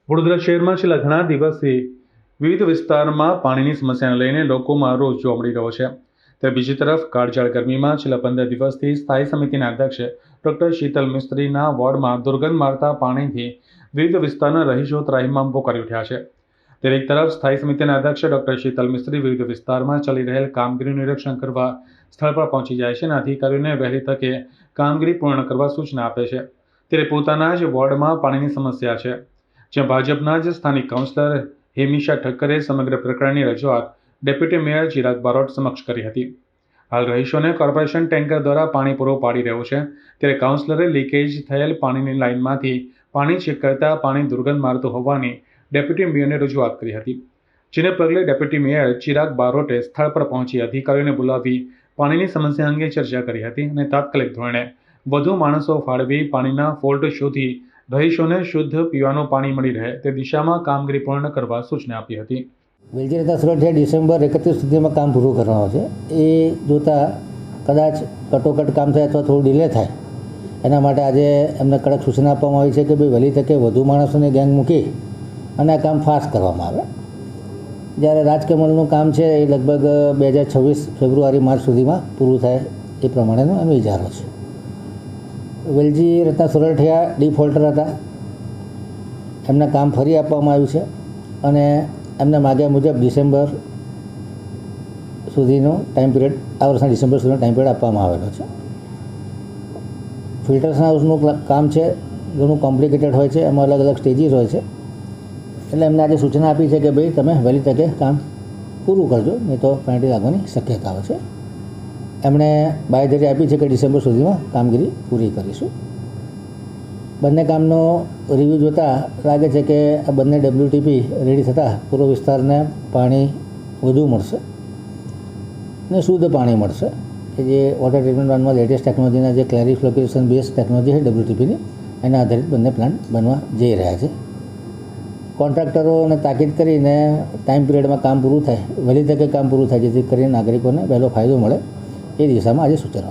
વડોદરા શહેરમાં છેલ્લા ઘણા દિવસથી વિવિધ વિસ્તારમાં પાણીની સમસ્યાને લઈને લોકોમાં રોષ જોવા મળી રહ્યો છે. ત્યારે બીજી તરફ કાળઝાળ ગરમીમાં છેલ્લા 15 દિવસથી સ્થાયી સમિતિના અધ્યક્ષ ડોક્ટર શીતલ મિસ્ત્રીના વોર્ડમાં દુર્ગંધ મારતા પાણીથી વિવિધ વિસ્તારના રહીશો ત્રાહિમામ પોકારી ઉઠ્યા છે. ત્યારે એક તરફ સ્થાયી સમિતિના અધ્યક્ષ ડોક્ટર શીતલ મિસ્ત્રી વિવિધ વિસ્તારમાં ચાલી રહેલ કામગીરીનું નિરીક્ષણ કરવા સ્થળ પર પહોંચી જાય છે અને અધિકારીઓને વહેલી તકે કામગીરી પૂર્ણ કરવા સૂચના આપે છે. ત્યારે પોતાના જ વોર્ડમાં પાણીની સમસ્યા છે, જ્યાં ભાજપના જ સ્થાનિક કાઉન્સિલર હેમિશા ઠક્કરે સમગ્ર પ્રકરણની રજૂઆત ડેપ્યુટી મેયર ચિરાગ બારોટ સમક્ષ કરી હતી. હાલ રહીશોને કોર્પોરેશન ટેન્કર દ્વારા પાણી પૂરું પાડી રહ્યું છે. ત્યારે કાઉન્સિલરે લીકેજ થયેલ પાણીની લાઇનમાંથી પાણી ચેક કરતા પાણી દુર્ગંધ મારતું હોવાની ડેપ્યુટી મેયરને રજૂઆત કરી હતી. જેને પગલે ડેપ્યુટી મેયર ચિરાગ બારોટે સ્થળ પર પહોંચી અધિકારીઓને બોલાવી પાણીની સમસ્યા અંગે ચર્ચા કરી હતી અને તાત્કાલિક ધોરણે વધુ માણસો ફાળવી પાણીના ફોલ્ટ શોધી રહીશોને શુદ્ધ પીવાનું પાણી મળી રહે તે દિશામાં કામગીરી પૂર્ણ કરવા સૂચના આપી હતી. વેલજી રહેતા સુરત ડિસેમ્બર 31 સુધીમાં કામ પૂરું કરવાનું છે. એ જોતાં કદાચ કટોકટ કામ થાય અથવા થોડું ડિલે થાય એના માટે આજે એમને કડક સૂચના આપવામાં આવી છે કે ભાઈ વહેલી તકે વધુ માણસોને ગેંગ મૂકી અને આ કામ ફાસ્ટ કરવામાં આવે. જ્યારે રાજકમલનું કામ છે એ લગભગ 2026 ફેબ્રુઆરી માર્ચ સુધીમાં પૂરું થાય એ પ્રમાણેનો એનો વિચારો છે. વેલજી રત્ના સોરઠિયા ડિફોલ્ટર હતા, એમને કામ ફરી આપવામાં આવ્યું છે અને એમને માગ્યા મુજબ ડિસેમ્બર સુધીનો ટાઈમ પિરિયડ, આ વર્ષના ડિસેમ્બર સુધીનો ટાઈમ પિરિયડ આપવામાં આવેલો છે. ફિલ્ટર્સ હાઉસનું કામ છે, ઘણું કોમ્પ્લિકેટેડ હોય છે, એમાં અલગ અલગ સ્ટેજીસ હોય છે. એટલે એમને આજે સૂચના આપી છે કે ભાઈ તમે વહેલી તકે કામ પૂરું કરજો, નહીં તો પેનલ્ટી લાગવાની શક્યતાઓ છે. એમણે બાંયધરી આપી છે કે ડિસેમ્બર સુધીમાં કામગીરી પૂરી કરીશું. બંને કામનો રિવ્યૂ જોતાં લાગે છે કે આ બંને WTP રેડી થતાં પૂર્વ વિસ્તારને પાણી વધુ મળશે અને શુદ્ધ પાણી મળશે કે જે વોટર ટ્રીટમેન્ટ પ્લાન્ટમાં લેટેસ્ટ ટેકનોલોજીના જે ક્લેરિફિકેશન બેઝ ટેકનોલોજી છે WTPની, એના આધારિત બંને પ્લાન્ટ બનવા જઈ રહ્યા છે. કોન્ટ્રાક્ટરોને તાકીદ કરીને ટાઈમ પિરિયડમાં કામ પૂરું થાય, વહેલી તકે કામ પૂરું થાય, જેથી કરીને નાગરિકોને પહેલો ફાયદો મળે એ દિશામાં આજે સૂચનો